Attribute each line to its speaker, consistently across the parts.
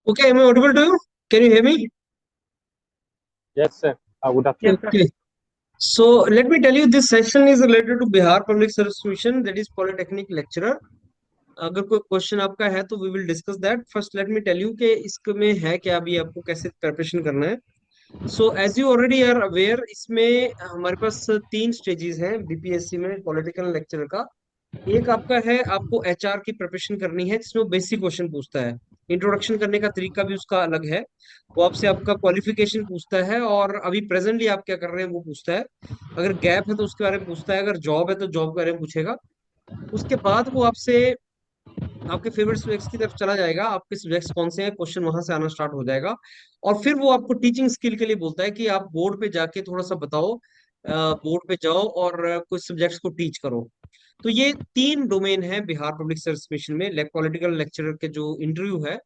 Speaker 1: Okay, am I audible to you? Can you hear me?
Speaker 2: Yes, sir. Good afternoon.
Speaker 1: Okay. So let me tell you, this session is related to Bihar Public Service Commission, that is Polytechnic lecturer. अगर कोई question आपका है तो we will discuss that. First let me tell you कि इसमें है क्या, अभी आपको कैसे प्रिपरेशन करना है। So as you already are aware, इसमें हमारे पास तीन स्टेजेस हैं बीपीएससी में पॉलिटिकल लेक्चर का। एक आपका है, आपको एचआर की प्रिपरेशन करनी है जिसमें वो बेसिक क्वेश्चन पूछता है। इंट्रोडक्शन करने का तरीका भी उसका अलग है। वो आपसे आपका क्वालिफिकेशन पूछता है और अभी प्रेजेंटली आप क्या कर रहे हैं वो पूछता है। अगर गैप है तो उसके बारे में पूछता है, अगर जॉब है तो जॉब के बारे में पूछेगा। उसके बाद वो आपसे आपके फेवरेट सब्जेक्ट्स की तरफ चला जाएगा, आपके सब्जेक्ट्स कौन से हैं क्वेश्चन वहां से आना स्टार्ट हो जाएगा। और फिर वो आपको टीचिंग स्किल के लिए बोलता है कि आप बोर्ड पे जाके थोड़ा सा बताओ, बोर्ड पे जाओ और कुछ सब्जेक्ट्स को टीच करो। तो ये तीन डोमेन है बिहार पब्लिक सर्विस मिशन में। पॉलिटिकल लेक्चरर के जो इंटरव्यू है,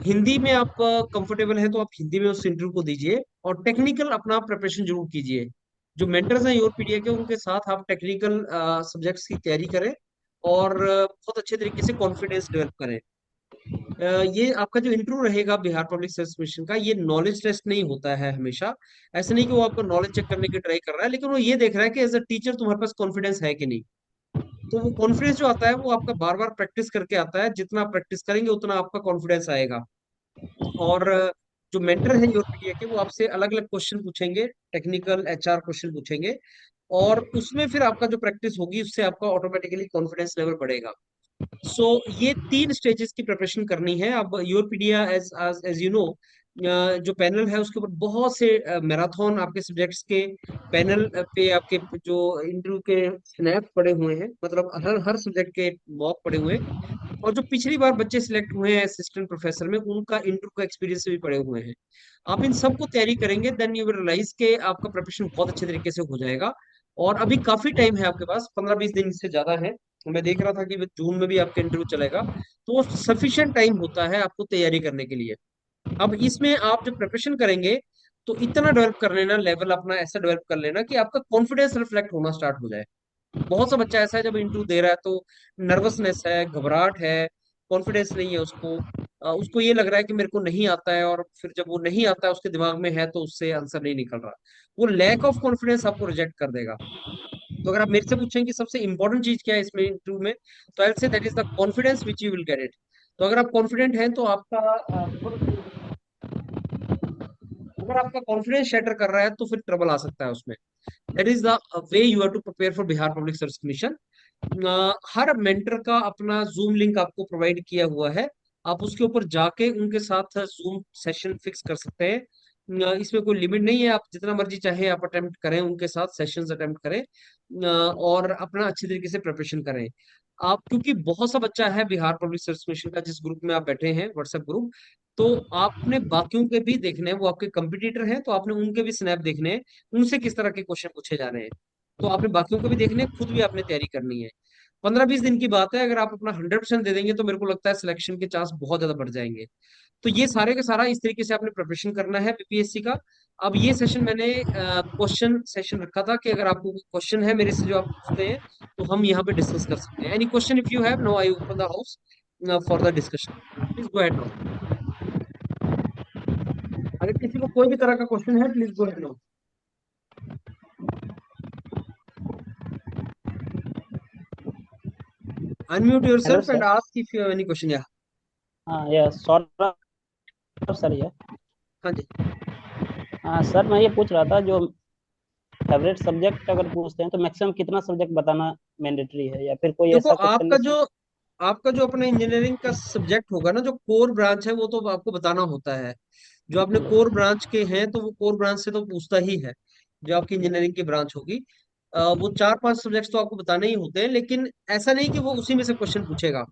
Speaker 1: हिंदी में आप कंफर्टेबल है तो आप हिंदी में उस इंटरव्यू को दीजिए, और टेक्निकल अपना प्रिपरेशन जरूर कीजिए। जो मेंटर्स हैं योरपीडिया के, उनके साथ आप टेक्निकल सब्जेक्ट्स की तैयारी करें और बहुत अच्छे तरीके से कॉन्फिडेंस डेवलप करें। ये आपका जो इंटरव्यू रहेगा बिहार पब्लिक सर्विस मिशन का, ये नॉलेज टेस्ट नहीं होता है हमेशा। ऐसा नहीं कि वो आपका नॉलेज चेक करने की ट्राई कर रहा है, लेकिन वो ये देख रहा है कि एज अ टीचर तुम्हारे पास कॉन्फिडेंस है कि नहीं। तो वो कॉन्फिडेंस जो आता है वो आपका बार बार प्रैक्टिस करके आता है, जितना आप प्रैक्टिस करेंगे उतना आपका कॉन्फिडेंस आएगा। और जो मेंटर है यूरोपीडिया के, वो आपसे अलग अलग क्वेश्चन पूछेंगे, टेक्निकल एचआर क्वेश्चन पूछेंगे। और उसमें फिर आपका जो प्रैक्टिस होगी उससे आपका ऑटोमेटिकली कॉन्फिडेंस लेवल बढ़ेगा। सो ये तीन स्टेजेस की प्रिपरेशन करनी है। अब यूरोपीडिया एज एज यू नो, जो पैनल है उसके ऊपर बहुत से मैराथन आपके सब्जेक्ट्स के पैनल पे आपके जो इंटरव्यू के स्नैप पड़े हुए हैं, मतलब हर हर सब्जेक्ट के मॉक पड़े हुए हैं। और जो पिछली बार बच्चे सिलेक्ट हुए हैं असिस्टेंट प्रोफेसर में, उनका इंटरव्यू का एक्सपीरियंस भी पड़े हुए हैं। आप इन सबको तैयारी करेंगे, देन यू विल रियलाइज के आपका प्रिपरेशन बहुत अच्छे तरीके से हो जाएगा। और अभी काफी टाइम है आपके पास, 15-20 दिन से ज्यादा है। मैं देख रहा था कि जून में भी आपका इंटरव्यू चलेगा, तो सफिशिएंट टाइम होता है आपको तैयारी करने के लिए। अब इसमें आप जब प्रिपरेशन करेंगे तो इतना डेवलप कर लेना, लेवल अपना ऐसा डेवलप कर लेना कि आपका कॉन्फिडेंस रिफ्लेक्ट होना स्टार्ट हो जाए। बहुत सा बच्चा ऐसा है, जब इंटरव्यू दे रहा है तो नर्वसनेस है, घबराहट है, कॉन्फिडेंस नहीं है उसको। उसको ये लग रहा है कि मेरे को नहीं आता है, और फिर जब वो नहीं आता है उसके दिमाग में है तो उससे आंसर नहीं निकल रहा। वो लैक ऑफ कॉन्फिडेंस आपको रिजेक्ट कर देगा। तो अगर आप मेरे से पूछें कि सबसे इंपॉर्टेंट चीज क्या है इसमें इंटरव्यू में, तो I say that is the confidence which you will get it. तो अगर आप कॉन्फिडेंट हैं तो आपका अगर आपका कॉन्फिडेंस शैटर कर रहा है तो फिर ट्रबल आ सकता है उसमें। That is the way you have to prepare for Bihar public service commission. हर मेंटर का अपना जूम लिंक आपको प्रोवाइड किया हुआ है। आप उसके ऊपर जाके उनके साथ जूम सेशन फिक्स कर सकते हैं। इसमें कोई लिमिट नहीं है, आप जितना मर्जी चाहे आप अटेम्प्ट करें, उनके साथ सेशंस अटेम्प्ट करें। और अपना अच्छी तरीके से प्रिपरेशन करें। आप क्योंकि बहुत सा बच्चा है बिहार पब्लिक सर्विस कमीशन का, जिस ग्रुप में आप बैठे हैं व्हाट्सएप ग्रुप, तो आपने बाकियों के भी देखने हैं, वो आपके कंपटीटर हैं तो आपने उनके भी स्नैप देखने हैं, उनसे किस तरह के क्वेश्चन पूछे जा रहे हैं। तो आपने बाकियों को भी देखने हैं, खुद भी आपने तैयारी करनी है। 15-20 दिन की बात है, अगर आप अपना 100% दे देंगे तो मेरे को लगता है सिलेक्शन के चांस बहुत ज्यादा बढ़ जाएंगे। तो ये सारे का सारा इस तरीके से आपने प्रिपरेशन करना है बीपीएससी का। अब ये सेशन मैंने क्वेश्चन सेशन रखा था कि अगर आपको क्वेश्चन है मेरे से जो आप पूछते हैं तो हम यहाँ पे डिस्कस कर सकते हैं। Any question if you have, no I open the house for the discussion. Please go ahead now. अगर किसी को कोई भी तरह का क्वेश्चन है, please go ahead now. Unmute
Speaker 3: hello
Speaker 1: yourself and
Speaker 3: sir.
Speaker 1: Ask if you have any question. या
Speaker 3: हाँ यह सौरभ सर ये।
Speaker 1: हाँ जी।
Speaker 3: हाँ सर, मैं ये पूछ रहा था जो फेवरेट सब्जेक्ट अगर पूछते हैं तो मैक्सिमम कितना सब्जेक्ट बताना मैंडेटरी है, या फिर कोई
Speaker 1: देखो,
Speaker 3: ऐसा क्वेश्चन जैसे।
Speaker 1: आपका जो अपना इंजीनियरिंग का सब्जेक्ट होगा ना, जो कोर ब्रांच है वो तो आपको बताना होता है। जो आपने कोर ब्रांच के हैं तो वो कोर ब्रांच से तो पूछता ही है। जो आपकी इंजीनियरिंग की ब्रांच होगी, वो 4-5 सब्जेक्ट्स तो आपको बताने ही होते हैं, लेकिन ऐसा नहीं कि वो उसी में से क्वेश्चन पूछेगा।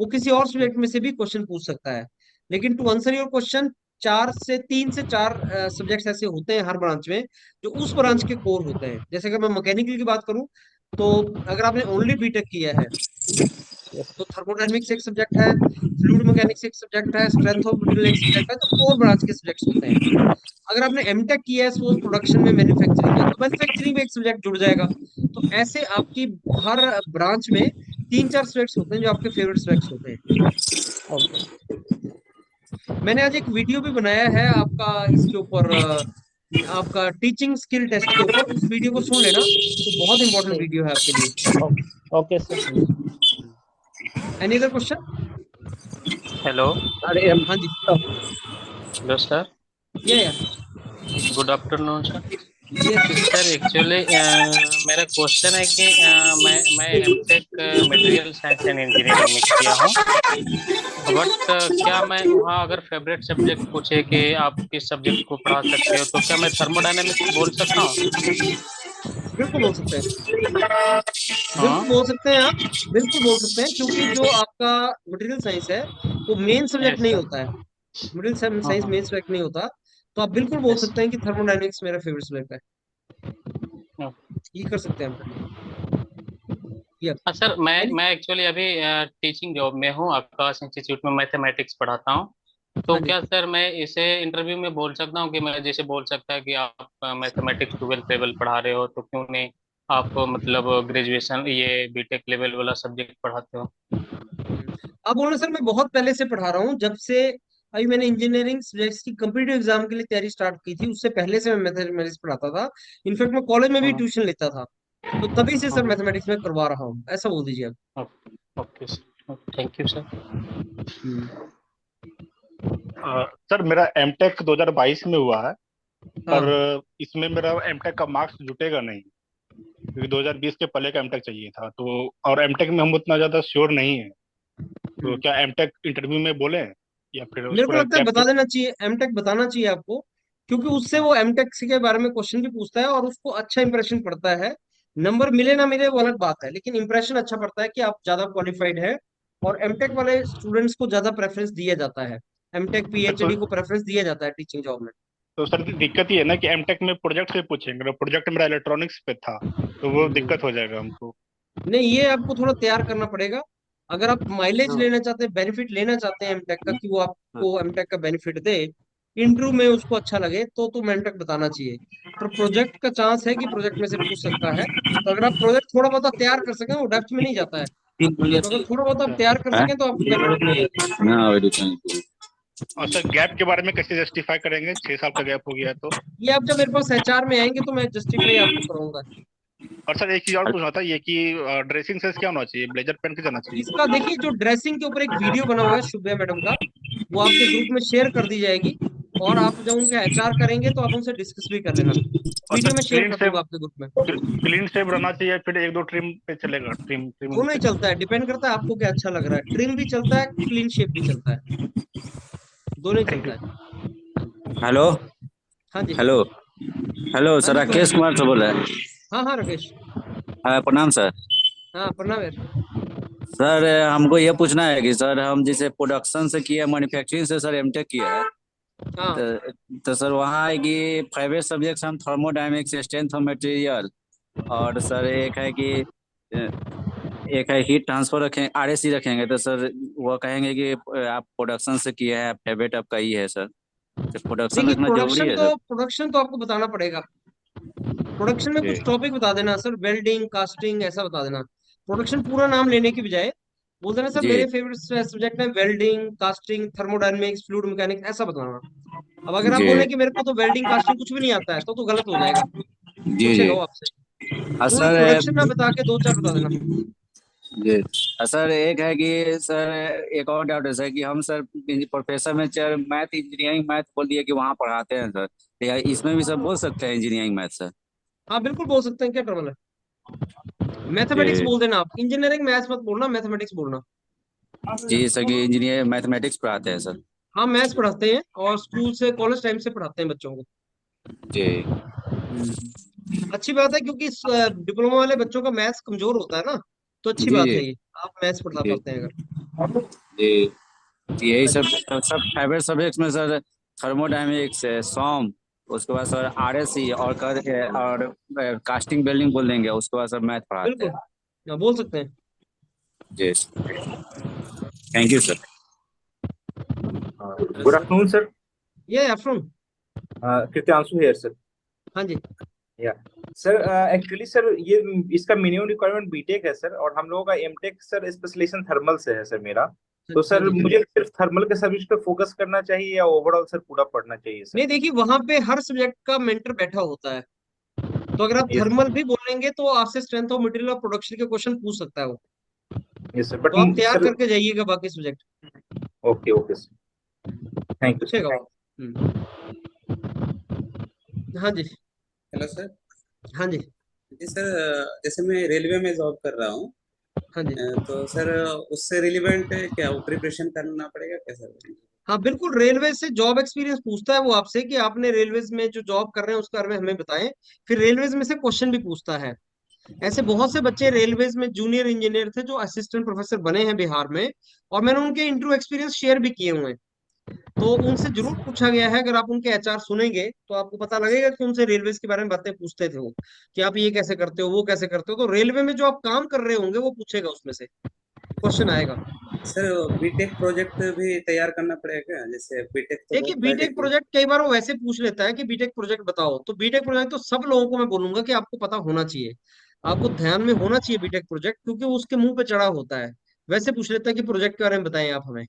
Speaker 1: वो किसी और सब्जेक्ट में से भी क्वेश्चन पूछ सकता है। लेकिन टू आंसर योर क्वेश्चन, 3 से 4 सब्जेक्ट्स ऐसे होते हैं हर ब्रांच में, जो उस ब्रांच के कोर होते हैं। जैसे अगर मैं मैकेनिकल की बात करूं, तो अगर आपने ओनली बीटेक किया है तो थर्मोडायनेमिक्स एक सब्जेक्ट है, फ्लूइड मैकेनिक्स एक सब्जेक्ट है, स्ट्रेंथ ऑफ मटेरियल एक सब्जेक्ट है, तो कोर ब्रांच के सब्जेक्ट्स होते हैं। अगर आपने एमटेक किया है सपोज प्रोडक्शन में, मैन्युफैक्चरिंग में, तो मैन्युफैक्चरिंग में एक सब्जेक्ट जुड़ जाएगा। तो ऐसे आपकी हर ब्रांच में 3-4 सब्जेक्ट्स होते हैं जो आपके फेवरेट सब्जेक्ट्स होते हैं।
Speaker 3: ओके।
Speaker 1: मैंने आज एक वीडियो भी बनाया है आपका इसके ऊपर, आपका टीचिंग स्किल टेस्ट के ऊपर, उस वीडियो को सुन लेना, तो बहुत इंपॉर्टेंट
Speaker 3: ठीक।
Speaker 1: वीडियो है आपके लिए।
Speaker 3: Okay sir.
Speaker 1: Any other question?
Speaker 2: Hello.
Speaker 4: अरे
Speaker 1: हाँ जी।
Speaker 2: Hello sir.
Speaker 1: Yeah
Speaker 2: good afternoon sir.
Speaker 1: Yes yes.
Speaker 2: Sir actually मेरा क्वेश्चन है कि मैं MTech material science and engineering में किया हूँ। बट क्या मैं वहाँ अगर फेवरेट सब्जेक्ट पूछे कि आप किस सब्जेक्ट को पढ़ा सकते हो, तो क्या मैं थर्मोडायनेमिक्स बोल सकता हूँ?
Speaker 1: बिल्कुल बोल सकते हैं,
Speaker 2: हाँ।
Speaker 1: बिल्कुल बोल सकते हैं आप, बिल्कुल बोल सकते हैं, क्योंकि जो आपका मटेरियल साइंस है वो मेन सब्जेक्ट
Speaker 2: यस
Speaker 1: नहीं
Speaker 2: सर।
Speaker 1: होता है। मटेरियल
Speaker 2: हाँ
Speaker 1: साइंस
Speaker 2: हाँ।
Speaker 1: मेन सब्जेक्ट नहीं होता, तो आप बिल्कुल बोल
Speaker 2: यस।
Speaker 1: सकते हैं कि थर्मोडायनेमिक्स मेरा फेवरेट सब्जेक्ट है। ये कर सकते हैं हम। या
Speaker 2: हाँ सर, मैं
Speaker 1: एनी।
Speaker 2: मैं एक्चुअली अभी टीचिंग जॉब में हूँ, आकाश इंस्टीट्यूट में मैथमेटिक्स पढ़ाता हूँ। तो
Speaker 1: हाँ जी।
Speaker 2: क्या सर मैं इसे इंटरव्यू में बोल सकता हूँ कि मैं जैसे बोल सकता है कि आप मैथमेटिक्स 12th लेवल पढ़ा रहे हो, तो क्यों नहीं आप मतलब ग्रेजुएशन ये बीटेक लेवल वाला सब्जेक्ट पढ़ाते हो?
Speaker 1: अब बोलना सर, मैं बहुत पहले से पढ़ा रहा हूँ, जब से अभी मैंने इंजीनियरिंग सब्जेक्ट्स की कम्पिटिटिव एग्जाम के लिए तैयारी स्टार्ट की थी, उससे पहले से मैं मैथमेटिक्स पढ़ाता था। इनफैक्ट मैं कॉलेज में भी
Speaker 2: हाँ
Speaker 1: ट्यूशन लेता था, तो तभी से
Speaker 2: हाँ
Speaker 1: सर
Speaker 2: हाँ।
Speaker 1: मैथमेटिक्स में करवा रहा हूँ, ऐसा बोल दीजिए आप।
Speaker 2: Okay sir, thank you sir.
Speaker 1: Hmm.
Speaker 4: Sir मेरा एमटेक 2022 में हुआ है, पर
Speaker 1: हाँ।
Speaker 4: इसमें मेरा एमटेक का मार्क्स जुटेगा नहीं, क्योंकि 2020 के पहले का एमटेक चाहिए था। तो और एमटेक में हम उतना ज्यादा श्योर नहीं है, तो
Speaker 1: हम्म।
Speaker 4: क्या एमटेक इंटरव्यू में बोले या फिर
Speaker 1: मेरे को
Speaker 4: थोड़ा
Speaker 1: लगता है
Speaker 4: गैप?
Speaker 1: बता देना चाहिए, एमटेक बताना चाहिए आपको, क्योंकि उससे वो एमटेक के बारे में क्वेश्चन भी पूछता है और उसको अच्छा इंप्रेशन पड़ता है। नंबर मिले ना मिले वो अलग बात है, लेकिन इंप्रेशन अच्छा पड़ता है कि आप ज्यादा क्वालिफाइड है, और एमटेक वाले स्टूडेंट्स को ज्यादा प्रेफरेंस दिया जाता है। एमटेक
Speaker 4: तो
Speaker 1: पीएचडी को प्रेफरेंस दिया जाता है टीचिंग जॉब में।
Speaker 4: तो सर दिक्कत ये है ना कि एमटेक में प्रोजेक्ट से पूछेंगे, प्रोजेक्ट मेरा इलेक्ट्रॉनिक्स पे था, तो वो
Speaker 1: हम्म।
Speaker 4: दिक्कत हो जाएगा हमको।
Speaker 1: नहीं, ये आपको थोड़ा तैयार करना पड़ेगा। अगर आप माइलेज
Speaker 4: हाँ
Speaker 1: लेना चाहते हैं, बेनिफिट लेना चाहते हैं एमटेक का, कि वो
Speaker 4: हाँ।
Speaker 1: आपको एमटेक का बेनिफिट दे, इंटरव्यू में उसको अच्छा लगे, तो एमटेक बताना चाहिए। पर प्रोजेक्ट का चांस है कि प्रोजेक्ट में से पूछ सकता है, तो अगर आप प्रोजेक्ट थोड़ा बहुत तैयार कर सकें, वो डेप्थ में नहीं जाता है, तो अगर थोड़ा बहुत आप
Speaker 4: अच्छा।
Speaker 1: तैयार कर सकें तो आपको बेनिफिट मिलेगा।
Speaker 4: और सर गैप के बारे में कैसे जस्टिफाई करेंगे, 6 साल का गैप हो गया तो?
Speaker 1: ये आप जब मेरे पास एचआर में आएंगे तो मैं जस्टिफाई आपको कराऊंगा।
Speaker 4: और सर एक चीज और पूछना था, ये कि ड्रेसिंग सेंस क्या होना चाहिए, ब्लेजर पहन के जाना चाहिए?
Speaker 1: इसका देखिए, जो ड्रेसिंग के ऊपर एक वीडियो बना हुआ है शुभ्या मैडम का, वो आपके ग्रुप में शेयर कर दी जाएगी, और आप जब उनके एचआर करेंगे तो आप उनसे डिस्कस भी कर लेना।
Speaker 4: और सर
Speaker 1: वीडियो में शेयर
Speaker 4: क्लीन
Speaker 1: कर
Speaker 4: शेव,
Speaker 1: दूंगा आपके ग्रुप में।
Speaker 4: क्लीन शेव रहना चाहिए, फिर एक दो ट्रिम पे चलेगा, ट्रिम ट्रिम
Speaker 1: दोनों ही
Speaker 4: पे?
Speaker 1: चलता है, डिपेंड करता है आपको क्या अच्छा लग रहा है, ट्रिम भी चलता है, क्लीन शेप भी चलता है, दोनों ही
Speaker 4: थैंक
Speaker 1: चलता
Speaker 4: यू।
Speaker 1: है। हाँ जी।
Speaker 5: हेलो।
Speaker 1: हाँ जी।
Speaker 5: हेलो। हेलो
Speaker 1: हाँ
Speaker 5: सर,
Speaker 1: जी, गो
Speaker 5: राकेश
Speaker 1: अहेड।
Speaker 5: कुमार से बोल रहे हैं।
Speaker 1: हाँ हाँ राकेश।
Speaker 5: प्रणाम सर।
Speaker 1: हाँ प्रणाम यार।
Speaker 5: सर हमको ये पूछना है कि सर हम जैसे प्रोडक्शन से किए, मैन्युफैक्चरिंग से सर एमटेक किया है,
Speaker 1: हाँ।
Speaker 5: तो सर वहाँ है कि फेवरेट सब्जेक्ट हम थर्मोडायनेमिक्स, स्ट्रेंथ ऑफ मटेरियल, और सर एक है कि एक है हीट ट्रांसफर रखें, आरएससी रखेंगे, तो सर वो कहेंगे कि आप प्रोडक्शन से किए हैं, फेवरेट आपका ही है सर, तो प्रोडक्शन
Speaker 1: देखिए,
Speaker 5: रखना जरूरी है सर।
Speaker 1: प्रोडक्शन तो आपको बताना पड़ेगा। प्रोडक्शन में
Speaker 5: जी
Speaker 1: कुछ टॉपिक बता देना सर, वेल्डिंग, कास्टिंग, ऐसा बता देना। प्रोडक्शन पूरा नाम लेने की बजाय बोल देना सर,
Speaker 5: जी
Speaker 1: मेरे फेवरेट सब्जेक्ट है welding, casting, thermodynamics, fluid mechanics, ऐसा बताना। अब अगर आप
Speaker 5: जी
Speaker 1: बोले कि मेरे को तो वेल्डिंग कास्टिंग कुछ भी नहीं आता है, तो गलत हो जाएगा,
Speaker 5: जी
Speaker 1: पूछेगा
Speaker 5: जी।
Speaker 1: वो आपसे। पूरी
Speaker 5: सर
Speaker 1: प्रोडक्शन ना बता के दो चार बता देना।
Speaker 5: जी। सर एक है कि सर एक और डाउट है सर कि हम सर प्रोफेसर में सर मैथ, इंजीनियरिंग मैथ बोल दिए कि वहाँ पढ़ाते हैं सर, तो या इसमें भी सर बोल सकते हैं इंजीनियरिंग मैथ सर?
Speaker 1: हाँ बिल्कुल बोल सकते हैं, क्या ट्रबल है। मैथमेटिक्स
Speaker 5: जी
Speaker 1: बोल देना आप, इंजीनियरिंग मैथ्स मत बोलना, मैथमेटिक्स बोलना।
Speaker 5: जी सर, कि इंजीनियर मैथमेटिक्स पढ़ाते हैं सर।
Speaker 1: हाँ मैथ्स पढ़ाते हैं, और स्कूल से कॉलेज टाइम से पढ़ाते हैं बच्चों को।
Speaker 5: जी
Speaker 1: अच्छी बात है, क्योंकि डिप्लोमा वाले बच्चों का मैथ्स कमजोर होता है ना, तो अच्छी
Speaker 5: जी
Speaker 1: बात
Speaker 5: जी
Speaker 1: है ये, आप मैथ्स पढ़ा
Speaker 5: जी
Speaker 1: पाते हैं अगर।
Speaker 5: जी। यही
Speaker 1: हाँ
Speaker 5: सब
Speaker 1: जी।
Speaker 5: सब फेवरेट सब्जेक्ट्स में सर थर्मोडायनेमिक्स है, सॉम, उसके बाद सर आरएससी, और कास्टिंग बिल्डिंग बोल देंगे, उसके बाद सर मैथ पढ़ाते
Speaker 1: बिल्कुल।
Speaker 5: हैं।
Speaker 1: हाँ, बोल सकते हैं।
Speaker 5: जी, thank you sir.
Speaker 6: Good afternoon, sir.
Speaker 1: ये अफरोन।
Speaker 6: Krityanshu here, sir.
Speaker 1: हाँ जी।
Speaker 6: Yeah. सर एक्चुअली सर ये इसका मिनिमम रिक्वायरमेंट बीटेक है सर, और हम लोगों का एमटेक सर स्पेशलाइजेशन थर्मल से है सर मेरा। तो सर
Speaker 1: जी।
Speaker 6: मुझे सिर्फ थर्मल के सर्विस पे फोकस करना चाहिए या ओवरऑल सर पूरा पढ़ना चाहिए सर?
Speaker 1: नहीं, देखिए वहां पे हर सब्जेक्ट का मेंटर बैठा होता है, तो अगर आप
Speaker 6: यस
Speaker 1: थर्मल भी बोलेंगे तो आपसे स्ट्रेंथ ऑफ मटेरियल और प्रोडक्शन के क्वेश्चन पूछ सकता है वो।
Speaker 6: यस सर, बट
Speaker 1: तो आप तैयार
Speaker 6: सर
Speaker 1: करके जाइएगा बाकी subject,
Speaker 6: okay okay sir, thank you sir.
Speaker 1: पूछेगा वो। हाँ जी।
Speaker 7: Hello sir.
Speaker 1: हाँ जी।
Speaker 7: जी सर, जैसे मैं रेलवे में जॉब कर रहा हूँ,
Speaker 1: हाँ जी।
Speaker 7: तो सर उससे रिलेवेंट क्या वो प्रिपरेशन करना पड़ेगा क्या सर?
Speaker 1: हाँ बिल्कुल, रेलवे से जॉब एक्सपीरियंस पूछता है वो आपसे कि आपने रेलवेज में जो जॉब कर रहे हैं उसके बारे में हमें बताएं। फिर रेलवेज में से क्वेश्चन भी पूछता है। ऐसे बहुत से बच्चे रेलवेज में जूनियर इंजीनियर थे जो असिस्टेंट प्रोफेसर बने हैं बिहार में, और मैंने उनके इंटरव्यू एक्सपीरियंस शेयर भी किए हुए हैं। तो उनसे जरूर पूछा गया है, अगर आप उनके एचआर सुनेंगे तो आपको पता लगेगा कि उनसे रेलवेज के बारे में बातें पूछते थे वो, कि आप ये कैसे करते हो, वो कैसे करते हो। तो रेलवे में जो आप काम कर रहे होंगे वो पूछेगा, उसमें से क्वेश्चन आएगा।
Speaker 7: सर बीटेक प्रोजेक्ट भी तैयार करना पड़ेगा क्या? जैसे बीटेक तो
Speaker 1: देखिए
Speaker 7: बहुत पहले
Speaker 1: बीटेक
Speaker 7: की।
Speaker 1: प्रोजेक्ट कई बार वो वैसे पूछ लेता है कि बीटेक प्रोजेक्ट बताओ, तो बीटेक प्रोजेक्ट तो सब लोगों को मैं बोलूंगा कि आपको पता होना चाहिए, आपको ध्यान में होना चाहिए बीटेक प्रोजेक्ट, क्योंकि वो उसके मुंह पे चढ़ा होता है। वैसे पूछ लेता है कि प्रोजेक्ट के बारे में बताएं आप हमें।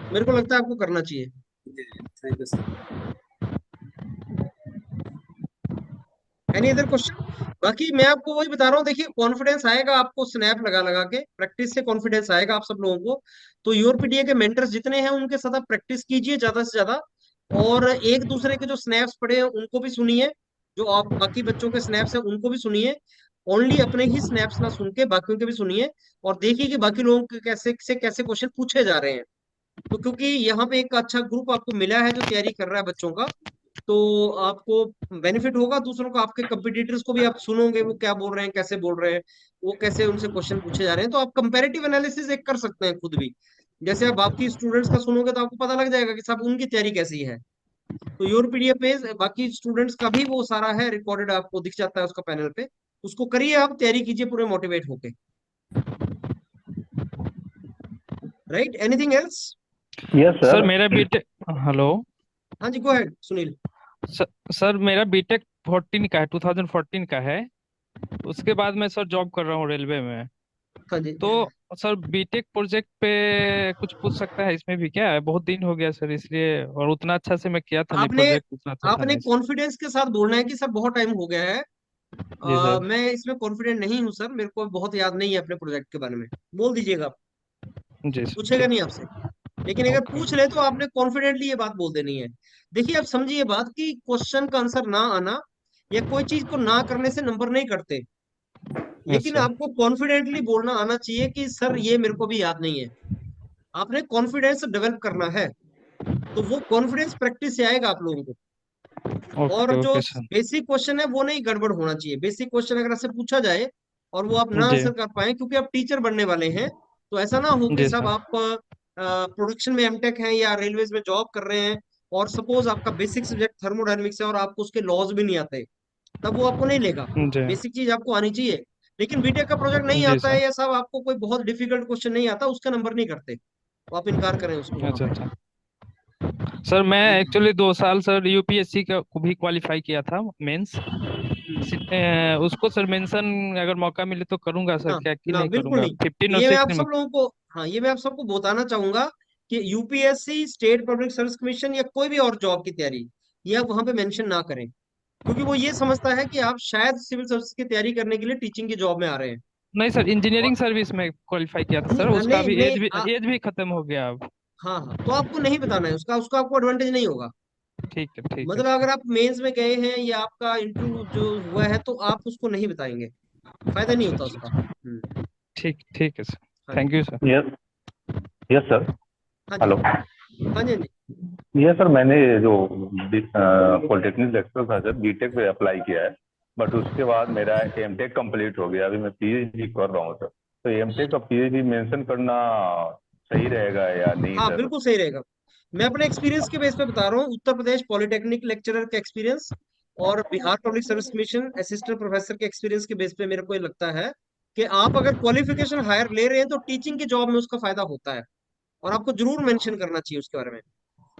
Speaker 1: मेरे को लगता है आपको करना चाहिए।
Speaker 7: जी जी, thank you sir.
Speaker 1: Any other question? बाकी मैं आपको वही बता रहा हूँ, देखिए कॉन्फिडेंस आएगा आपको स्नैप लगा लगा के, प्रैक्टिस से कॉन्फिडेंस आएगा आप सब लोगों को। तो यूरोपीडीए के मेंटर्स जितने हैं उनके साथ आप प्रैक्टिस कीजिए ज्यादा से ज्यादा, और एक दूसरे के जो स्नैप्स पड़े हैं उनको भी सुनिए, जो आप बाकी बच्चों के स्नैप्स हैं उनको भी सुनिए। ओनली अपने ही स्नैप्स ना सुन के बाकियों के भी सुनिए, और देखिए कि बाकी लोगों के कैसे से कैसे क्वेश्चन पूछे जा रहे हैं। तो क्योंकि यहाँ पे एक अच्छा ग्रुप आपको मिला है जो तैयारी कर रहा है बच्चों का, तो आपको बेनिफिट होगा। दूसरों को, आपके कंपिटिटर्स को भी आप सुनोगे वो क्या बोल रहे हैं, कैसे बोल रहे हैं, वो कैसे उनसे क्वेश्चन पूछे जा रहे हैं। तो आप कंपैरेटिव एनालिसिस एक कर सकते हैं खुद भी। जैसे आप बाकी स्टूडेंट्स का सुनोगे तो आपको पता लग जाएगा कि सब उनकी तैयारी कैसी है। तो योर पीडीएफ पे बाकी स्टूडेंट्स का भी वो सारा है रिकॉर्डेड, आपको दिख जाता है उसका पैनल पे। उसको करिए, आप तैयारी कीजिए पूरे मोटिवेट होके। Right, anything else?
Speaker 8: Yes
Speaker 9: sir
Speaker 8: sir.
Speaker 9: मेरा बीटेक। हेलो।
Speaker 1: हाँ जी, गो अहेड सुनील।
Speaker 9: सर मेरा बीटेक 14 का है, 2014 का है। उसके बाद मैं सर जॉब कर रहा हूँ रेलवे में।
Speaker 1: हाँ जी।
Speaker 9: तो सर बीटेक प्रोजेक्ट पे कुछ पूछ सकता है इसमें भी क्या है? बहुत दिन हो गया सर इसलिए, और उतना अच्छा से मैं किया था नहीं,
Speaker 1: आपने
Speaker 9: प्रोजेक्ट उतना अच्छा था
Speaker 1: आपने
Speaker 9: नहीं सर।
Speaker 1: कॉन्फिडेंस के साथ बोलना है कि सर बहुत टाइम हो गया है,
Speaker 9: जी सर।
Speaker 1: मैं इसमें कॉन्फिडेंट नहीं हूँ सर, मेरे को बहुत याद नहीं है अपने प्रोजेक्ट के बारे में। बोल दीजिएगा आप,
Speaker 9: जी सर
Speaker 1: पूछेगा
Speaker 9: ठीक।
Speaker 1: नहीं आपसे। लेकिन अगर
Speaker 9: ओके।
Speaker 1: पूछ ले तो आपने कॉन्फिडेंटली ये बात बोल देनी है। देखिए आप समझिए बात कि क्वेश्चन का आंसर ना आना या कोई चीज को ना करने से नंबर नहीं कटते,
Speaker 9: यस
Speaker 1: लेकिन
Speaker 9: सर।
Speaker 1: आपको कॉन्फिडेंटली बोलना आना चाहिए कि सर ये मेरे को भी याद नहीं है। आपने कॉन्फिडेंस डेवलप करना है, तो वो कॉन्फिडेंस प्रैक्टिस से आएगा आप लोगों को। और
Speaker 9: ओके
Speaker 1: जो
Speaker 9: ओके सर।
Speaker 1: बेसिक क्वेश्चन है वो नहीं गड़बड़ होना चाहिए। बेसिक क्वेश्चन अगर आपसे पूछा जाए और वो आप ना
Speaker 9: जी।
Speaker 1: आंसर कर पाए, क्योंकि आप टीचर बनने वाले हैं, तो ऐसा ना हो कि
Speaker 9: जी
Speaker 1: सब
Speaker 9: सर।
Speaker 1: आप प्रोडक्शन में एमटेक हैं या रेलवेज में जॉब कर रहे हैं, और सपोज आपका बेसिक सब्जेक्ट थर्मोडायनेमिक्स है और आपको उसके लॉज भी नहीं आते, तब वो आपको नहीं लेगा।
Speaker 9: जी।
Speaker 1: बेसिक चीज आपको आनी चाहिए। लेकिन बीटेक का प्रोजेक्ट नहीं
Speaker 9: जी
Speaker 1: आता
Speaker 9: सर।
Speaker 1: है या सब आपको कोई बहुत डिफिकल्ट क्वेश्चन नहीं आता, उसका नंबर नहीं करते, तो आप इनकार करें उसको वहां
Speaker 9: अच्छा
Speaker 1: पे।
Speaker 9: अच्छा। सर मैं एक्चुअली 2 साल सर यूपीएससी का को भी क्वालिफाई किया था, मेंस। उसको सर मेंशन अगर मौका मिले तो करूंगा सर,
Speaker 1: हाँ
Speaker 9: क्या कि
Speaker 1: ना,
Speaker 9: नहीं
Speaker 1: बिल्कुल
Speaker 9: करूंगा?
Speaker 1: नहीं।
Speaker 9: 15 और
Speaker 1: ये मैं
Speaker 9: 6
Speaker 1: आप सब लोगों को, हाँ ये मैं आप सबको बताना चाहूंगा कि UPSC, state public service commission या कोई भी और जॉब की तैयारी, ये आप वहां पे मेंशन ना करें, क्योंकि वो ये समझता है कि आप शायद सिविल सर्विस की तैयारी करने के लिए टीचिंग की जॉब में आ रहे हैं।
Speaker 9: नहीं सर,
Speaker 1: और
Speaker 9: इंजीनियरिंग सर्विस में क्वालिफाई किया था सर, उसका
Speaker 1: नहीं
Speaker 9: भी
Speaker 1: नहीं
Speaker 9: एज भी खत्म हो गया अब।
Speaker 1: हाँ हाँ, तो आपको नहीं बताना है उसका, उसका आपको एडवांटेज नहीं होगा।
Speaker 9: ठीक है
Speaker 1: मतलब
Speaker 9: सर।
Speaker 1: अगर आप मेंस में गए हैं या आपका इंटरव्यू जो हुआ है तो आप उसको नहीं बताएंगे, फायदा नहीं
Speaker 9: अच्छा
Speaker 1: होता
Speaker 9: अच्छा
Speaker 1: उसका।
Speaker 9: अच्छा। ठीक है सर।
Speaker 1: हाँ जी।
Speaker 9: Thank you sir.
Speaker 8: Yes yes sir.
Speaker 1: हाँ जी।
Speaker 8: हेलो।
Speaker 1: हाँ जी। हाँ जी।
Speaker 8: ये सर मैंने जो पॉलिटेक्निक लेक्चर था सर बीटेक पे अप्लाई किया है, बट उसके बाद मेरा एमटेक कंप्लीट हो गया, अभी मैं पीएचडी कर रहा हूँ सर। तो एमटेक का पीएचडी मेंशन करना सही रहेगा या नहीं
Speaker 1: हाँ
Speaker 8: सर?
Speaker 1: बिल्कुल सही रहेगा। मैं अपने एक्सपीरियंस के बेस पे बता रहा हूँ, उत्तर प्रदेश पॉलिटेक्निक लेक्चरर का एक्सपीरियंस और Bihar public service commission assistant professor के एक्सपीरियंस के बेस पे मेरे को ये लगता है कि आप अगर क्वालिफिकेशन हायर ले रहे हैं तो टीचिंग की जॉब में उसका फायदा होता है, और आपको जरूर मेंशन करना चाहिए उसके बारे में।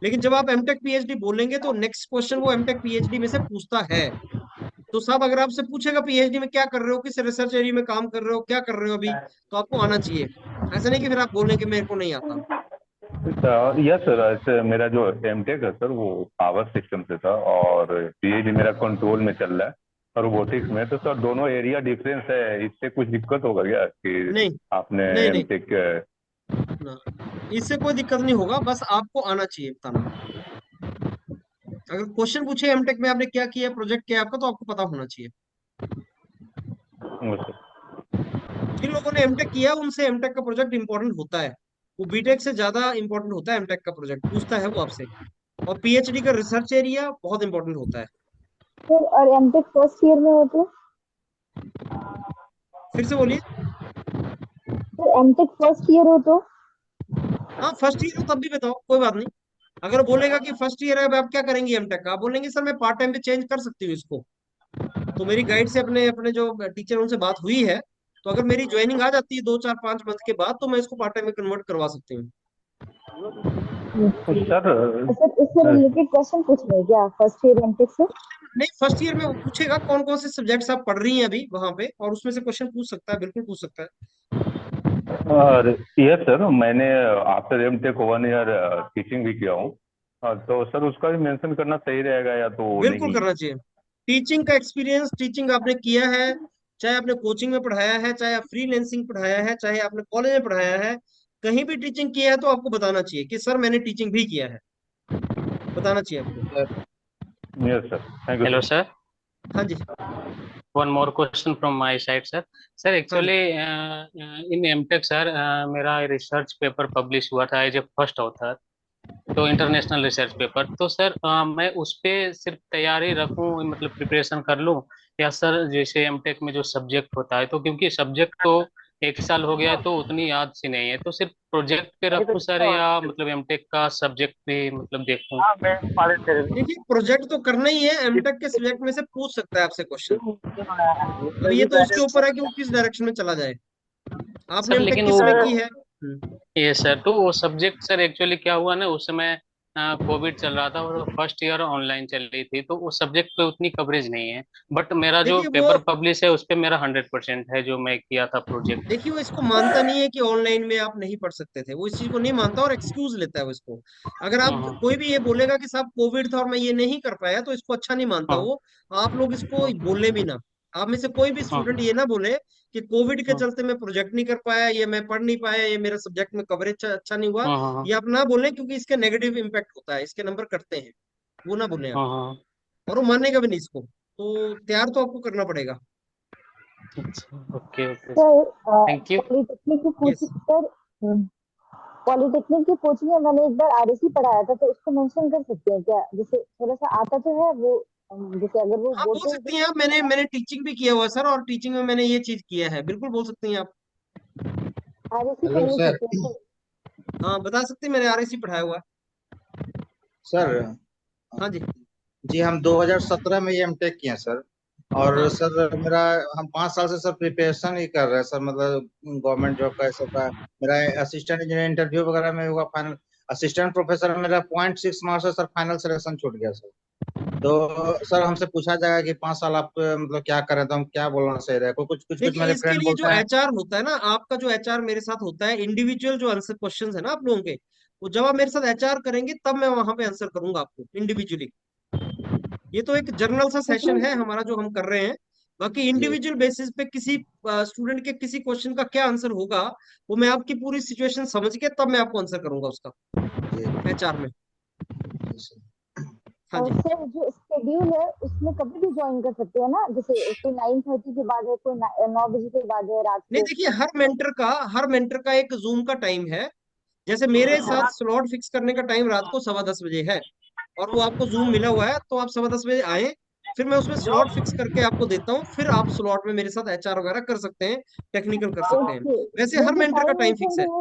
Speaker 1: लेकिन जब आप एमटेक पीएचडी बोलेंगे तो नेक्स्ट क्वेश्चन वो एमटेक पीएचडी में से पूछता है, तो साहब अगर आपसे पूछेगा पीएचडी में क्या कर रहे हो, किस रिसर्च एरिया में काम कर रहे हो, क्या कर रहे हो अभी, तो आपको आना चाहिए। ऐसा नहीं कि फिर आप बोलें कि मेरे को नहीं आता।
Speaker 8: यस सर, ऐसे मेरा जो एमटेक है सर वो पावर सिस्टम से था और पीएचडी मेरा कंट्रोल में चल रहा है और रोबोटिक्स में। तो सर दोनों एरिया डिफरेंस है, इससे कुछ दिक्कत होगा क्या कि
Speaker 1: नहीं
Speaker 8: आपने
Speaker 1: नहीं नहीं
Speaker 8: एमटेक
Speaker 1: ना, इससे कोई दिक्कत नहीं होगा, बस आपको आना चाहिए बताना। अगर क्वेश्चन पूछे एमटेक में आपने क्या किया, प्रोजेक्ट क्या है आपका, तो आपको पता होना चाहिए। जिन लोगों ने एमटेक किया उनसे एमटेक का प्रोजेक्ट इंपॉर्टेंट होता है, वो बीटेक से ज्यादा इंपॉर्टेंट होता है एमटेक का प्रोजेक्ट, पूछता है वो आपसे। और पीएचडी का रिसर्च एरिया बहुत इंपॉर्टेंट होता है।
Speaker 10: सर और एमटेक फर्स्ट ईयर में होते हैं?
Speaker 1: फिर से बोलिए।
Speaker 10: सर एमटेक फर्स्ट ईयर हो तो?
Speaker 1: हाँ फर्स्ट ईयर हो तब भी बताओ, कोई बात नहीं। अगर बोलेगा कि फर्स्ट ईयर है अब आप क्या करेंगे एमटेक का, आप बोलेंगे सर मैं पार्ट टाइम पे चेंज कर सकती हूँ इसको। तो मेरी गाइड से अपने अपने जो टीचर उनसे बात हुई है, तो अगर मेरी ज्वाइनिंग आ जाती है 2 4 5 मंथ के बाद, तो मैं इसको पार्ट टाइम में कन्वर्ट करवा सकती हूँ।
Speaker 8: सर
Speaker 10: सर इससे रिलेटेड क्वेश्चन पूछ रहे हैं क्या फर्स्ट ईयर एमटेक से?
Speaker 1: नहीं फर्स्ट ईयर में वो पूछेगा कौन कौन से सब्जेक्ट्स आप पढ़ रही हैं अभी वहां पे, और उसमें से क्वेश्चन पूछ सकता है, बिल्कुल पूछ सकता है।
Speaker 8: यस सर, मैंने आफ्टर एमटेक 1 ईयर टीचिंग भी किया हूँ। तो सर उसका भी मेंशन करना सही रहेगा या तो
Speaker 1: बिल्कुल
Speaker 8: नहीं?
Speaker 1: करना चाहिए। टीचिंग का एक्सपीरियंस, टीचिंग आपने किया है, चाहे आपने कोचिंग में पढ़ाया है, चाहे आप फ्रीलांसिंग पढ़ाया है, चाहे आपने कॉलेज में पढ़ाया है, कहीं भी टीचिंग किया है तो आपको बताना चाहिए कि सर मैंने टीचिंग भी किया है, बताना चाहिए आपको।
Speaker 8: Yes sir, thank you
Speaker 2: hello sir,
Speaker 1: हाँ जी।
Speaker 2: one more question from my side sir. Sir actually in MTech sir मेरा रिसर्च पेपर पब्लिश हुआ था एज ए फर्स्ट ऑथर, तो इंटरनेशनल रिसर्च पेपर। तो सर मैं उस पे सिर्फ तैयारी रखूं, मतलब प्रिपरेशन कर लूं, या सर जैसे एमटेक में जो सब्जेक्ट होता है, तो क्योंकि सब्जेक्ट तो 1 साल हो गया है तो उतनी याद सी नहीं है, तो सिर्फ प्रोजेक्ट पे रखूं सर, या मतलब एमटेक का सब्जेक्ट भी मतलब देखूं?
Speaker 1: देखिए प्रोजेक्ट तो करना ही है, एमटेक के सब्जेक्ट में से पूछ सकता है आपसे क्वेश्चन। अब ये तो उसके ऊपर है कि वो किस डायरेक्शन में चला जाए। आपने
Speaker 2: सर
Speaker 1: एमटेक
Speaker 2: लेकिन
Speaker 1: किस
Speaker 2: वो
Speaker 1: में की है?
Speaker 2: ये सर, तो वो सब्जेक्ट सर एक्चुअली क्या हुआ ना, उस समय कोविड चल रहा था और फर्स्ट ईयर ऑनलाइन चल रही थी, तो उस सब्जेक्ट पे उतनी कवरेज नहीं है। बट मेरा जो
Speaker 1: देखिए वो
Speaker 2: पेपर पब्लिश है उस पे मेरा 100% है, जो मैं किया था प्रोजेक्ट।
Speaker 1: देखिए वो इसको मानता नहीं है कि ऑनलाइन में आप नहीं पढ़ सकते थे, वो इस चीज को नहीं मानता और एक्सक्यूज लेता है वो इसको। अगर आप
Speaker 2: हाँ
Speaker 1: कोई भी ये बोलेगा कि साहब कोविड था और मैं ये नहीं कर पाया, तो इसको अच्छा नहीं मानता
Speaker 2: हाँ
Speaker 1: वो। आप लोग इसको बोले भी ना, आप में से कोई भी
Speaker 2: हाँ
Speaker 1: स्टूडेंट ये ना बोले कि कोविड के
Speaker 2: हाँ
Speaker 1: चलते मैं प्रोजेक्ट नहीं कर पाया, ये मैं पढ़ नहीं पाया, ये मेरा सब्जेक्ट में कवरेज अच्छा नहीं हुआ।
Speaker 2: हाँ हाँ
Speaker 1: ये आप ना बोले, क्योंकि इसके नेगेटिव इम्पैक्ट होता है, इसके नंबर कटते हैं, वो ना बोले आप।
Speaker 2: हाँ हाँ।
Speaker 1: और वो मानेगा भी नहीं इसको, तो तैयार तो आपको करना पड़ेगा।
Speaker 2: अच्छा, okay okay,
Speaker 10: sir
Speaker 2: thank you.
Speaker 10: Polytechnic की
Speaker 1: यस।
Speaker 10: कोचिंग सर, पॉलिटेक्निक की कोचिंग में मैंने एक बार आरएसी पढ़ाया था, तो उसको मेंशन कर सकते हैं क्या? जैसे थोड़ा सा आता तो है वो, जैसे अगर वो
Speaker 1: हाँ बोल
Speaker 10: बोलते हैं
Speaker 1: सकती हैं आप, मैंने मैंने टीचिंग भी किया हुआ है सर, और टीचिंग में मैंने ये चीज किया है, बिल्कुल बोल सकती हैं आप।
Speaker 10: आरएसी
Speaker 6: हेलो
Speaker 10: पढ़ ले
Speaker 6: सर।
Speaker 10: सकते हैं सर?
Speaker 1: हाँ बता सकते हैं, मैंने आरएसी पढ़ाया हुआ है।
Speaker 6: सर
Speaker 1: हाँ जी।
Speaker 6: जी, हम 2017 में ये एमटेक किए हैं सर। और
Speaker 1: हाँ
Speaker 6: सर मेरा, हम 5 साल से सर प्रिपरेशन ही कर रहे हैं सर, मतलब गवर्नमेंट जॉब का सब का। मेरा असिस्टेंट इंजीनियर इंटरव्यू वगैरह में हुआ फाइनल, असिस्टेंट प्रोफेसर में मेरा 0.6 मार्क्स से सर फाइनल सिलेक्शन छूट गया सर। तो सर हमसे पूछा जाएगा कि 5 साल आप मतलब क्या करें, तो हम क्या बोलना सही रहेगा? कुछ कुछ कुछ
Speaker 1: देखिए
Speaker 6: मेरे
Speaker 1: इसके
Speaker 6: फ्रेंड
Speaker 1: लिए जो
Speaker 6: बोलते हैं।
Speaker 1: एचआर होता है ना, आपका जो एचआर मेरे साथ होता है, इंडिविजुअल जो आंसर क्वेश्चंस है ना आप लोगों के, वो जब आप मेरे साथ एचआर करेंगे तब मैं वहां पे आंसर करूंगा आपको इंडिविजुअली। ये तो एक जर्नल सा सेशन है हमारा जो हम कर रहे हैं। बाकी
Speaker 6: जी
Speaker 1: इंडिविजुअल बेसिस पे किसी स्टूडेंट के किसी क्वेश्चन का क्या आंसर होगा, वो मैं आपकी पूरी सिचुएशन समझ के तब मैं आपको आंसर करूंगा उसका,
Speaker 6: जी
Speaker 1: एचआर में।
Speaker 6: जी सर।
Speaker 1: हाँ
Speaker 10: और
Speaker 1: जी।
Speaker 10: सर जो स्केड्यूल है उसमें कभी भी ज्वाइन कर सकते हैं ना? जैसे कोई 9:30 के बाद है, कोई 9 बजे के बाद है रात
Speaker 1: नहीं
Speaker 10: को।
Speaker 1: देखिए हर मेंटर का एक जूम का टाइम है। जैसे मेरे साथ स्लॉट फिक्स करने का टाइम रात को 10:15 बजे है, और वो आपको जूम मिला हुआ है, तो आप 10:15 बजे आए, फिर मैं उसमें स्लॉट फिक्स करके आपको देता हूँ, फिर आप स्लॉट में मेरे साथ एचआर वगैरह कर सकते हैं, टेक्निकल कर सकते हैं।
Speaker 10: ओके,
Speaker 1: वैसे
Speaker 10: वो
Speaker 1: हर
Speaker 10: जो
Speaker 1: मेंटर का
Speaker 10: टाइम
Speaker 1: टाइम फिक्स
Speaker 10: मेंशन
Speaker 1: है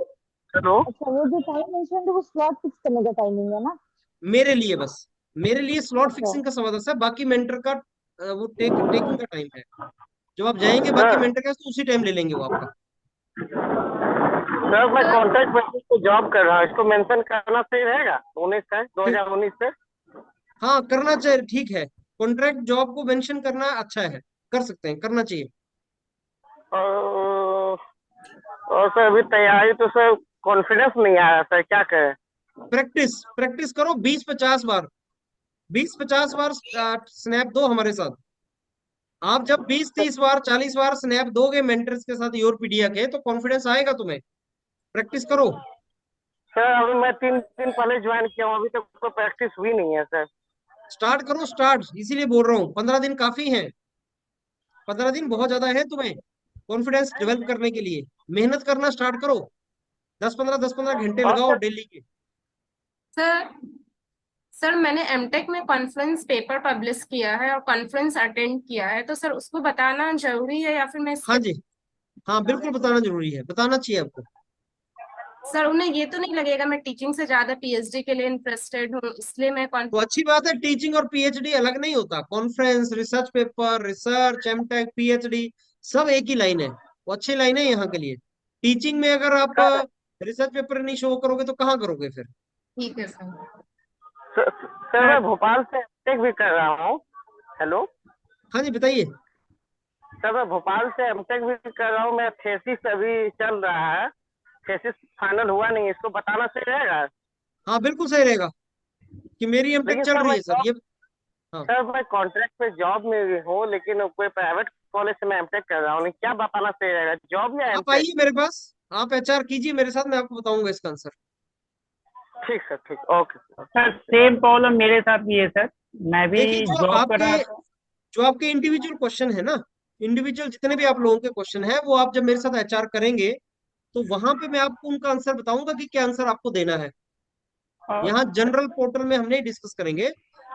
Speaker 10: है वो, अच्छा वो जो टाइम मेंशन है वो स्लॉट फिक्स करने का टाइमिंग है ना?
Speaker 1: मेरे लिए, बस मेरे लिए स्लॉट
Speaker 10: अच्छा
Speaker 1: फिक्सिंग का 10:15 है, बाकी मेंटर का वो टेकिंग का टाइम है। जब आप जाएंगे बाकी मेंटर का, तो उसी टाइम ले लेंगे वो आपका।
Speaker 11: सर मैं कॉन्ट्रैक्ट बेसिस पे जॉब कर रहा हूँ, इसको मेंशन करना सही रहेगा? 19 है,
Speaker 1: फिर
Speaker 11: 2019 से।
Speaker 1: हाँ करना चाहिए, ठीक है। कॉन्ट्रैक्ट जॉब को मेंशन करना अच्छा है, कर सकते हैं, करना चाहिए।
Speaker 11: और सर अभी तैयारी तो सर कॉन्फिडेंस नहीं आया सर, क्या करें?
Speaker 1: प्रैक्टिस करो 20-50 बार, 20-50 बार स्नैप दो हमारे साथ। आप जब 20-30 बार 40 बार स्नैप दोगे मेंटर्स के साथ योरपीडिया के, तो कॉन्फिडेंस आएगा तुम्हें। प्रैक्टिस करो।
Speaker 11: सर अभी मैं 3 दिन पहले ज्वाइन किया हूँ, अभी तक तो प्रैक्टिस हुई नहीं है सर।
Speaker 1: स्टार्ट करो, स्टार्ट, इसीलिए बोल रहा हूँ 15 दिन काफी है, 15 दिन बहुत ज्यादा है तुम्हें कॉन्फिडेंस डेवलप करने के लिए। मेहनत करना स्टार्ट करो, 10-15 घंटे
Speaker 11: और
Speaker 1: लगाओ
Speaker 11: सर
Speaker 1: डेली के।
Speaker 12: सर सर मैंने एमटेक में कॉन्फ्रेंस पेपर पब्लिश किया है और कॉन्फ्रेंस अटेंड किया है, तो सर उसको बताना जरूरी है या फिर मैं
Speaker 1: हाँ
Speaker 12: स्किप?
Speaker 1: जी, हाँ बिल्कुल बताना जरूरी है, बताना चाहिए आपको।
Speaker 12: सर उन्हें ये तो नहीं लगेगा मैं टीचिंग से ज्यादा पीएचडी के लिए इंटरेस्टेड हूँ, इसलिए मैं
Speaker 1: तो अच्छी बात है, टीचिंग और पीएचडी अलग नहीं होता। Conference, research paper, research, MTech, PhD सब एक ही लाइन है, वो अच्छी लाइन है यहाँ के लिए। टीचिंग में अगर आप रिसर्च पेपर नहीं शो करोगे तो कहाँ करोगे फिर?
Speaker 12: ठीक है सर।
Speaker 11: सर मैं भोपाल से एमटेक भी कर रहा हूँ। हेलो,
Speaker 1: हाँ जी बताइए।
Speaker 11: सर मैं भोपाल से एमटेक भी कर रहा हूँ, मेरा थीसिस अभी चल रहा है, थीसिस फाइनल हुआ नहीं, इसको बताना सही रहेगा?
Speaker 1: हाँ बिल्कुल सही रहेगा कि मेरी एमटेक
Speaker 11: लेकिन
Speaker 1: चल
Speaker 11: सर
Speaker 1: रही
Speaker 11: मैं
Speaker 1: है सर ये। हाँ
Speaker 11: सर मैं कॉन्ट्रैक्ट पे जॉब में भी हूँ, लेकिन कोई प्राइवेट कॉलेज से मैं एमटेक कर रहा हूँ, क्या बताना सही रहेगा, जॉब या
Speaker 1: आप
Speaker 11: एमटेक?
Speaker 1: आइए मेरे पास, आप एचआर कीजिए मेरे साथ, मैं आपको बताऊंगा इसका आंसर।
Speaker 11: ठीक सर, ठीक, ओके
Speaker 13: सर। सेम प्रॉब्लम मेरे साथ भी है सर, मैं भी
Speaker 1: देखिए
Speaker 13: जॉब कर रहा था।
Speaker 1: जो आपके इंडिविजुअल क्वेश्चन है ना, इंडिविजुअल जितने भी आप लोगों के क्वेश्चन है, वो आप जब मेरे साथ एचआर करेंगे तो वहां पे मैं आपको उनका आंसर बताऊंगा कि क्या आंसर आपको देना है। यहाँ जनरल पोर्टल में हम नहीं डिस्कस करेंगे,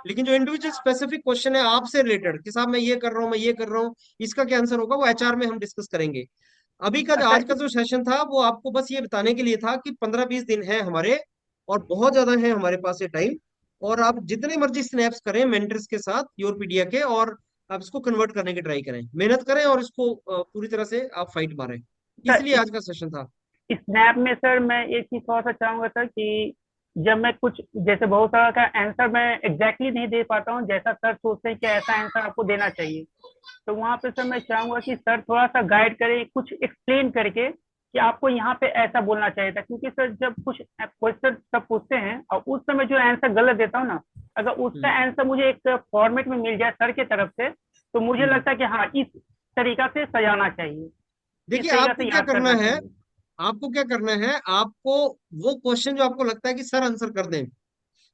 Speaker 1: लेकिन जो इंडिविजुअल स्पेसिफिक क्वेश्चन है आपसे रिलेटेड कि साहब मैं ये कर रहा हूँ, मैं ये कर रहा हूँ, इसका क्या आंसर होगा, वो एचआर में हम डिस्कस करेंगे। अभी का आज का जो सेशन था वो आपको बस ये बताने के लिए था कि 15-20 दिन है हमारे, और बहुत ज्यादा है हमारे पास ये टाइम, और आप जितने मर्जी स्नैप्स करें मेंटर्स के साथ योरपीडिया के, और आप इसको कन्वर्ट करने की ट्राई करें, मेहनत करें और इसको पूरी तरह से आप फाइट मारें, इसलिए आज का सेशन था।
Speaker 13: स्नैप में सर मैं एक चीज थोड़ा सा चाहूंगा सर कि जब मैं कुछ जैसे बहुत सारा का आंसर मैं एग्जैक्टली नहीं दे पाता हूँ जैसा सर सोचते हैं कि ऐसा आंसर आपको देना चाहिए, तो वहाँ पे सर मैं चाहूंगा कि सर थोड़ा सा गाइड करें, कुछ एक्सप्लेन करके कि आपको यहाँ पे ऐसा बोलना चाहिए था, क्योंकि सर जब कुछ क्वेश्चन सब पूछते हैं और उस समय जो आंसर गलत देता हूँ ना, अगर उसका आंसर मुझे एक फॉर्मेट में मिल जाए सर की तरफ से, तो मुझे लगता है कि हाँ इस तरीका से सजाना चाहिए।
Speaker 1: देखिए आपको क्या करना है, आपको क्या करना है, आपको वो क्वेश्चन जो आपको लगता है कि सर आंसर कर दें,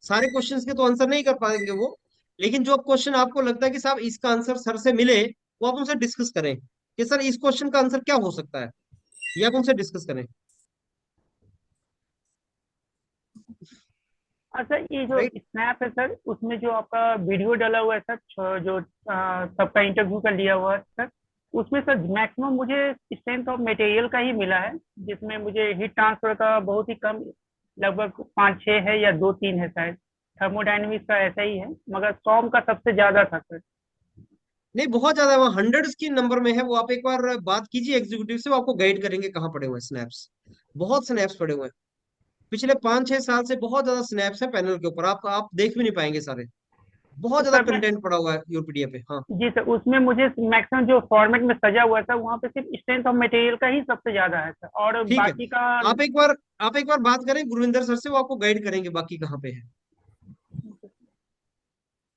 Speaker 1: सारे क्वेश्चंस के तो आंसर नहीं कर पाएंगे वो, लेकिन जो क्वेश्चन आपको लगता है कि साहब इसका आंसर सर से मिले, वो आप उनसे डिस्कस करें कि सर इस क्वेश्चन का आंसर क्या हो सकता है, ये आप उनसे डिस्कस करें।
Speaker 13: अच्छा, ये जो स्नैप है सर, उसमें जो आपका वीडियो डाला हुआ है सर, जो सबका इंटरव्यू का लिया हुआ है सर, उसमें सर मैक्सिमम मुझे स्ट्रेंथ ऑफ मटेरियल का ही मिला है, जिसमें मुझे हीट ट्रांसफर का बहुत ही कम, लगभग 5-6 है या 2-3 है शायद, थर्मोडायनेमिक्स का ऐसा ही है, मगर सॉम का सबसे ज्यादा था सर।
Speaker 1: नहीं बहुत ज्यादा है, वहाँ हंड्रेड्स की नंबर में है वो, आप एक बार बात कीजिए एग्जीक्यूटिव से, वो आपको गाइड करेंगे कहाँ पड़े हुए हैं स्नैप्स, बहुत स्नैप्स पड़े हुए हैं पिछले 5-6 साल से, बहुत ज्यादा स्नैप्स है पैनल के ऊपर, आप देख भी नहीं पाएंगे सारे, बहुत ज्यादा कंटेंट पड़ा हुआ है योरपीडिया पे। हाँ
Speaker 13: जी सर, उसमें मुझे मैक्सिमम जो फॉर्मेट में सजा हुआ था वहाँ पे सिर्फ स्ट्रेंथ ऑफ मटेरियल का ही सबसे ज्यादा है सर, और
Speaker 1: ठीक है,
Speaker 13: बाकी का
Speaker 1: आप एक बार बात करें गुरविंदर सर से, वो आपको गाइड करेंगे बाकी कहाँ पे है।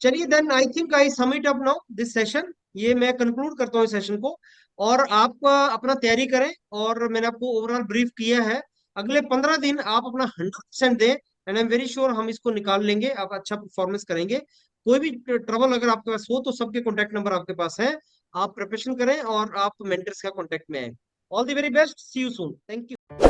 Speaker 1: चलिए then I think I sum it up now this session, ये मैं कंक्लूड करता हूँ इस सेशन को, और आप अपना तैयारी करें, और मैंने आपको ओवरऑल ब्रीफ किया है, अगले 15 दिन आप अपना 100% दें, and I am very sure हम इसको निकाल लेंगे, आप अच्छा परफॉर्मेंस करेंगे। कोई भी ट्रबल अगर आपके पास हो तो सबके कॉन्टैक्ट नंबर आपके पास है, आप प्रिपरेशन करें और आप मेंटर्स का कॉन्टैक्ट में आए। All the very best, see you soon, thank you.